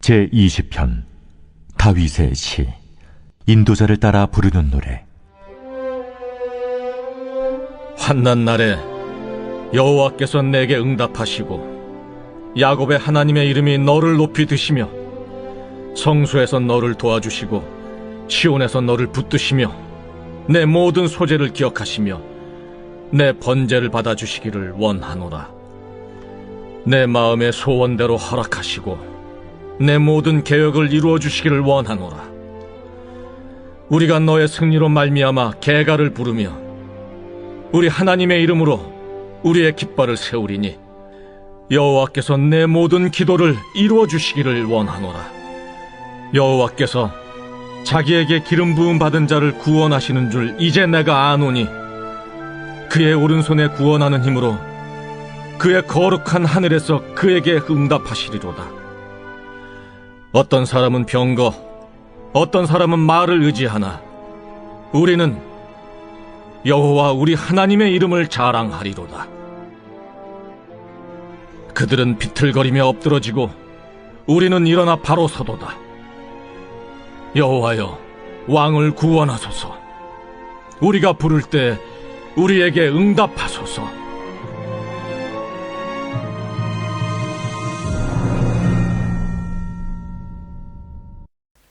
제20편 다윗의 시. 인도자를 따라 부르는 노래. 환난 날에 여호와께서 내게 응답하시고 야곱의 하나님의 이름이 너를 높이 드시며 성소에서 너를 도와주시고 시온에서 너를 붙드시며 내 모든 소재를 기억하시며 내 번제를 받아주시기를 원하노라. 내 마음의 소원대로 허락하시고 내 모든 계획을 이루어 주시기를 원하노라. 우리가 너의 승리로 말미암아 계가를 부르며 우리 하나님의 이름으로 우리의 깃발을 세우리니 여호와께서 내 모든 기도를 이루어 주시기를 원하노라. 여호와께서 자기에게 기름 부음 받은 자를 구원하시는 줄 이제 내가 아노니 그의 오른손에 구원하는 힘으로 그의 거룩한 하늘에서 그에게 응답하시리로다. 어떤 사람은 병거, 어떤 사람은 말을 의지하나 우리는 여호와 우리 하나님의 이름을 자랑하리로다. 그들은 비틀거리며 엎드러지고 우리는 일어나 바로 서도다. 여호와여, 왕을 구원하소서. 우리가 부를 때 우리에게 응답하소서.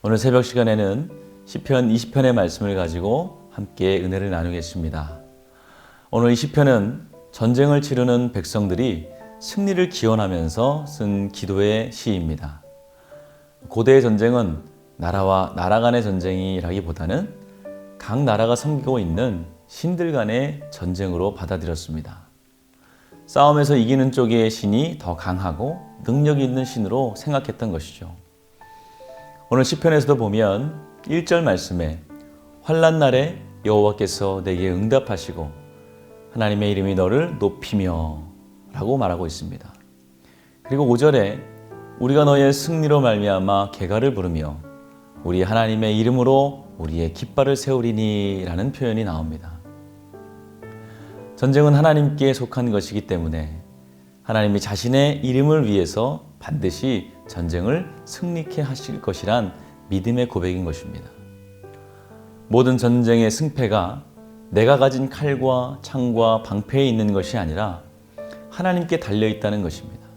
오늘 새벽 시간에는 시편 20편의 말씀을 가지고 함께 은혜를 나누겠습니다. 오늘 이 시편은 전쟁을 치르는 백성들이 승리를 기원하면서 쓴 기도의 시입니다. 고대의 전쟁은 나라와 나라 간의 전쟁이라기보다는 각 나라가 섬기고 있는 신들 간의 전쟁으로 받아들였습니다. 싸움에서 이기는 쪽의 신이 더 강하고 능력이 있는 신으로 생각했던 것이죠. 오늘 시편에서도 보면 1절 말씀에 환난 날에 여호와께서 내게 응답하시고 하나님의 이름이 너를 높이며 라고 말하고 있습니다. 그리고 5절에 우리가 너의 승리로 말미암아 계가를 부르며 우리 하나님의 이름으로 우리의 깃발을 세우리니 라는 표현이 나옵니다. 전쟁은 하나님께 속한 것이기 때문에 하나님이 자신의 이름을 위해서 반드시 전쟁을 승리케 하실 것이란 믿음의 고백인 것입니다. 모든 전쟁의 승패가 내가 가진 칼과 창과 방패에 있는 것이 아니라 하나님께 달려있다는 것입니다.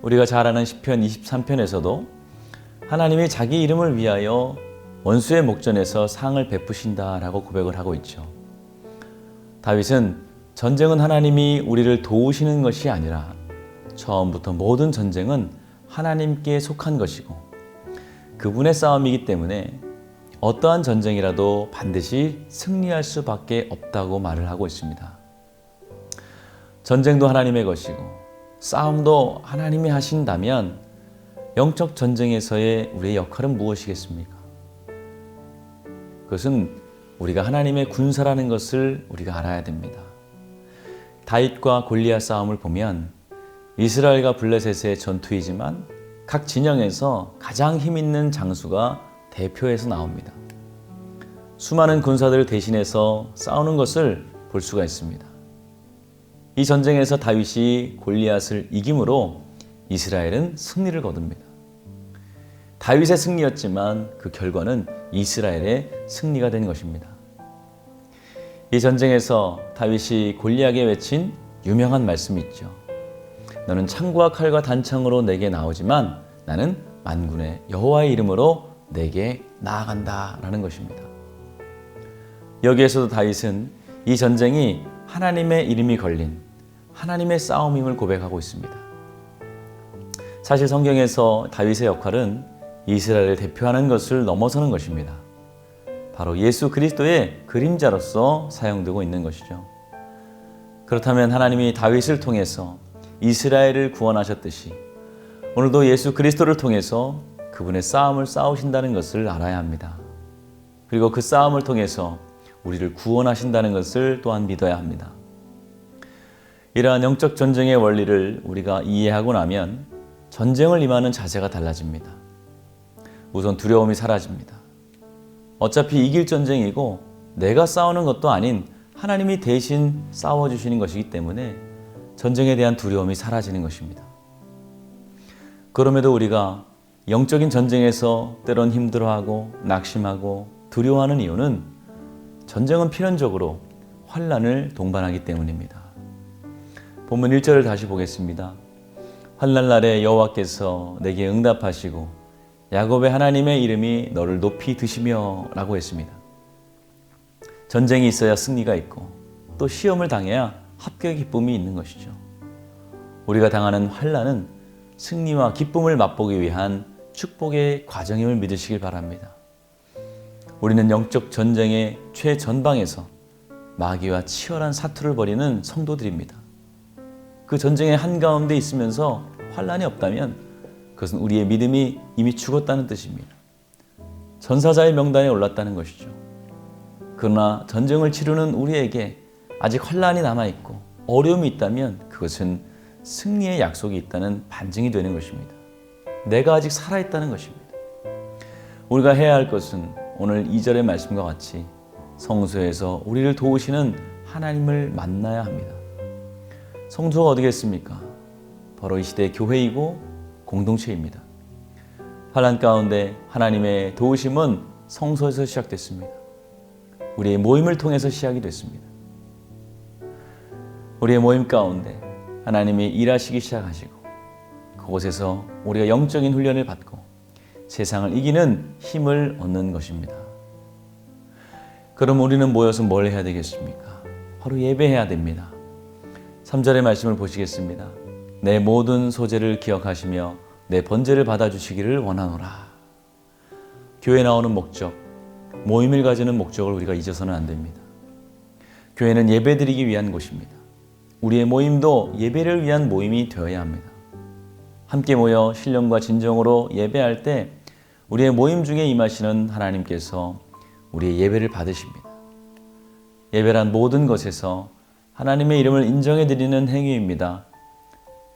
우리가 잘 아는 시편 23편에서도 하나님이 자기 이름을 위하여 원수의 목전에서 상을 베푸신다라고 고백을 하고 있죠. 다윗은 전쟁은 하나님이 우리를 도우시는 것이 아니라 처음부터 모든 전쟁은 하나님께 속한 것이고 그분의 싸움이기 때문에 어떠한 전쟁이라도 반드시 승리할 수밖에 없다고 말을 하고 있습니다. 전쟁도 하나님의 것이고 싸움도 하나님이 하신다면 영적 전쟁에서의 우리의 역할은 무엇이겠습니까? 그것은 우리가 하나님의 군사라는 것을 우리가 알아야 됩니다. 다윗과 골리앗 싸움을 보면 이스라엘과 블레셋의 전투이지만 각 진영에서 가장 힘있는 장수가 대표에서 나옵니다. 수많은 군사들을 대신해서 싸우는 것을 볼 수가 있습니다. 이 전쟁에서 다윗이 골리앗을 이김으로 이스라엘은 승리를 거둡니다. 다윗의 승리였지만 그 결과는 이스라엘의 승리가 된 것입니다. 이 전쟁에서 다윗이 골리앗에게 외친 유명한 말씀이 있죠. 너는 창과 칼과 단창으로 내게 나오지만 나는 만군의 여호와의 이름으로 내게 나아간다 라는 것입니다. 여기에서도 다윗은 이 전쟁이 하나님의 이름이 걸린 하나님의 싸움임을 고백하고 있습니다. 사실 성경에서 다윗의 역할은 이스라엘을 대표하는 것을 넘어서는 것입니다. 바로 예수 그리스도의 그림자로서 사용되고 있는 것이죠. 그렇다면 하나님이 다윗을 통해서 이스라엘을 구원하셨듯이 오늘도 예수 그리스도를 통해서 그분의 싸움을 싸우신다는 것을 알아야 합니다. 그리고 그 싸움을 통해서 우리를 구원하신다는 것을 또한 믿어야 합니다. 이러한 영적 전쟁의 원리를 우리가 이해하고 나면 전쟁을 임하는 자세가 달라집니다. 우선 두려움이 사라집니다. 어차피 이길 전쟁이고 내가 싸우는 것도 아닌 하나님이 대신 싸워주시는 것이기 때문에 전쟁에 대한 두려움이 사라지는 것입니다. 그럼에도 우리가 영적인 전쟁에서 때론 힘들어하고 낙심하고 두려워하는 이유는 전쟁은 필연적으로 환난을 동반하기 때문입니다. 본문 1절을 다시 보겠습니다. 환난 날에 여호와께서 내게 응답하시고 야곱의 하나님의 이름이 너를 높이 드시며 라고 했습니다. 전쟁이 있어야 승리가 있고 또 시험을 당해야 합격의 기쁨이 있는 것이죠. 우리가 당하는 환난은 승리와 기쁨을 맛보기 위한 축복의 과정임을 믿으시길 바랍니다. 우리는 영적 전쟁의 최전방에서 마귀와 치열한 사투를 벌이는 성도들입니다. 그 전쟁의 한가운데 있으면서 환난이 없다면 그것은 우리의 믿음이 이미 죽었다는 뜻입니다. 전사자의 명단에 올랐다는 것이죠. 그러나 전쟁을 치르는 우리에게 아직 환난이 남아있고 어려움이 있다면 그것은 승리의 약속이 있다는 반증이 되는 것입니다. 내가 아직 살아있다는 것입니다. 우리가 해야 할 것은 오늘 2절의 말씀과 같이 성소에서 우리를 도우시는 하나님을 만나야 합니다. 성소가 어디겠습니까? 바로 이 시대의 교회이고 공동체입니다. 환난 가운데 하나님의 도우심은 성소에서 시작됐습니다. 우리의 모임을 통해서 시작이 됐습니다. 우리의 모임 가운데 하나님이 일하시기 시작하시고 그곳에서 우리가 영적인 훈련을 받고 세상을 이기는 힘을 얻는 것입니다. 그럼 우리는 모여서 뭘 해야 되겠습니까? 바로 예배해야 됩니다. 3절의 말씀을 보시겠습니다. 내 모든 소재를 기억하시며 내 번제를 받아주시기를 원하노라. 교회에 나오는 목적, 모임을 가지는 목적을 우리가 잊어서는 안 됩니다. 교회는 예배드리기 위한 곳입니다. 우리의 모임도 예배를 위한 모임이 되어야 합니다. 함께 모여 신령과 진정으로 예배할 때 우리의 모임 중에 임하시는 하나님께서 우리의 예배를 받으십니다. 예배란 모든 것에서 하나님의 이름을 인정해 드리는 행위입니다.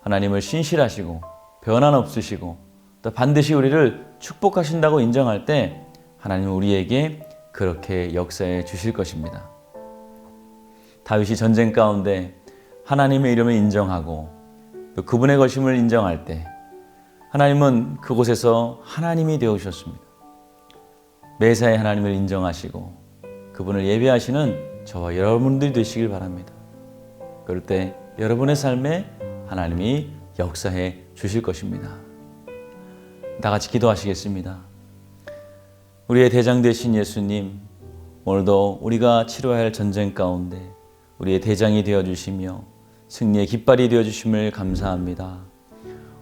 하나님을 신실하시고 변함 없으시고 또 반드시 우리를 축복하신다고 인정할 때 하나님은 우리에게 그렇게 역사해 주실 것입니다. 다윗이 전쟁 가운데 하나님의 이름을 인정하고 또 그분의 것임을 인정할 때 하나님은 그곳에서 하나님이 되어주셨습니다. 매사에 하나님을 인정하시고 그분을 예배하시는 저와 여러분들이 되시길 바랍니다. 그럴 때 여러분의 삶에 하나님이 역사해 주실 것입니다. 다 같이 기도하시겠습니다. 우리의 대장 되신 예수님, 오늘도 우리가 치러야 할 전쟁 가운데 우리의 대장이 되어주시며 승리의 깃발이 되어주심을 감사합니다.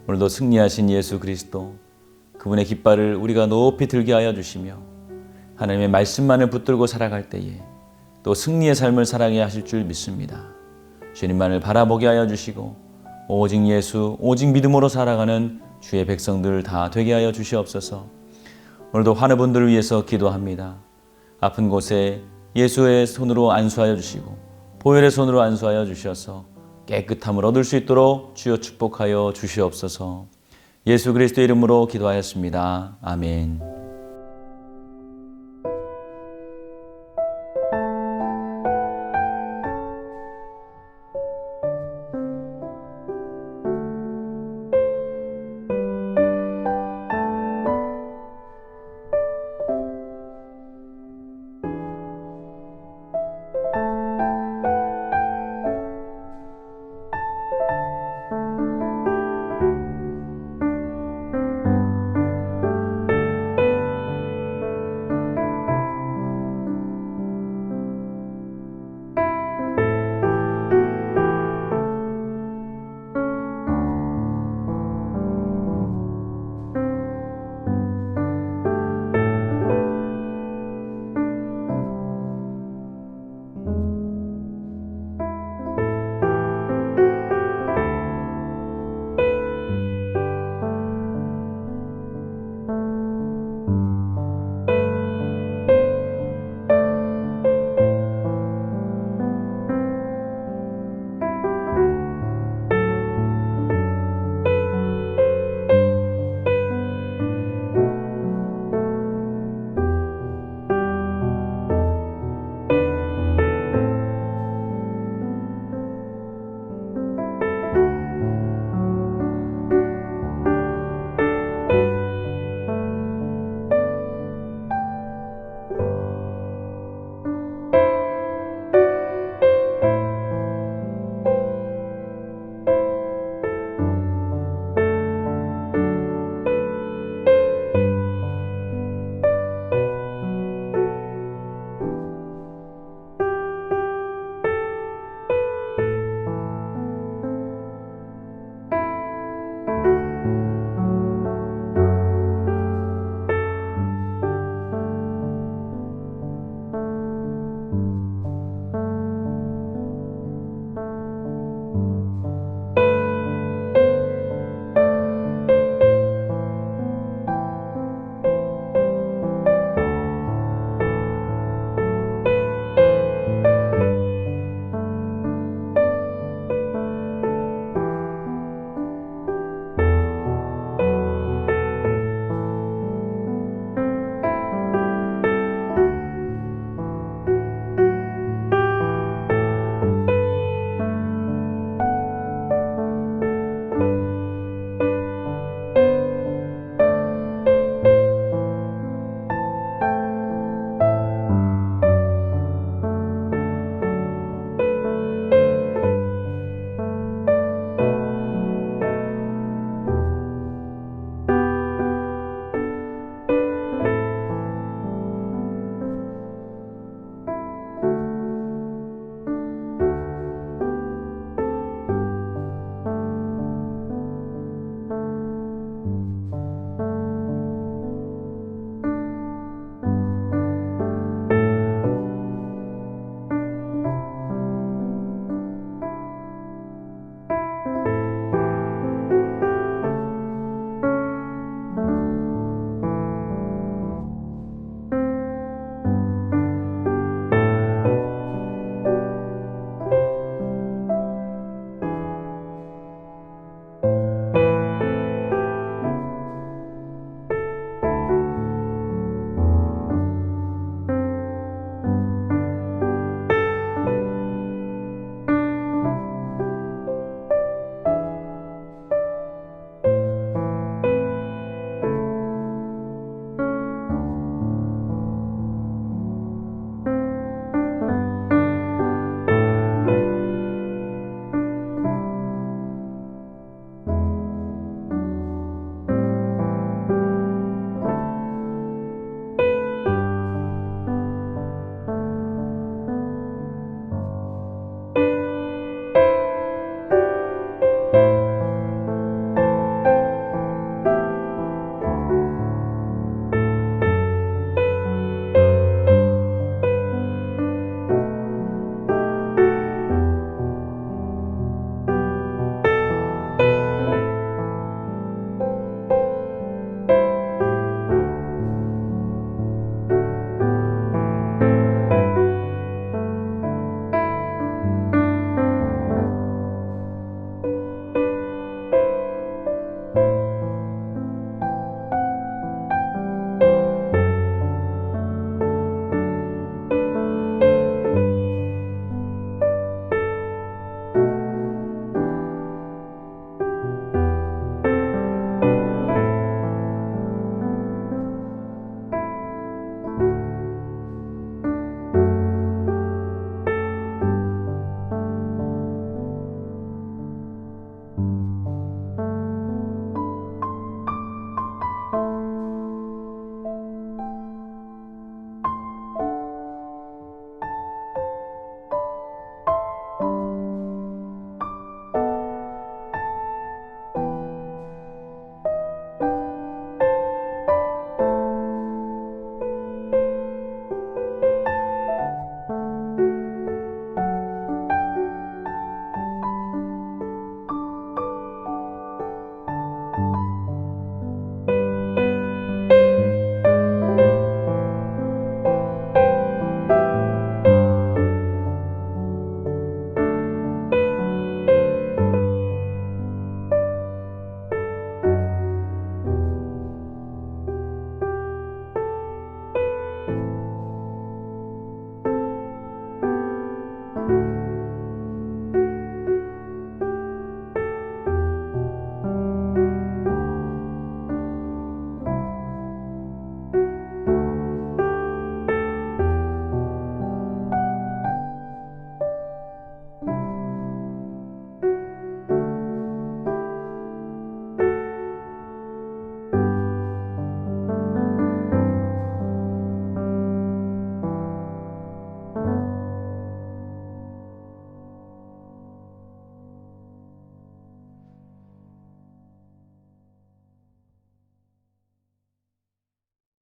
오늘도 승리하신 예수 그리스도, 그분의 깃발을 우리가 높이 들게 하여 주시며 하나님의 말씀만을 붙들고 살아갈 때에 또 승리의 삶을 살아가게 하실 줄 믿습니다. 주님만을 바라보게 하여 주시고 오직 예수, 오직 믿음으로 살아가는 주의 백성들 다 되게 하여 주시옵소서. 오늘도 환우 분들을 위해서 기도합니다. 아픈 곳에 예수의 손으로 안수하여 주시고 보혈의 손으로 안수하여 주셔서 깨끗함을 얻을 수 있도록 주여 축복하여 주시옵소서. 예수 그리스도의 이름으로 기도하였습니다. 아멘.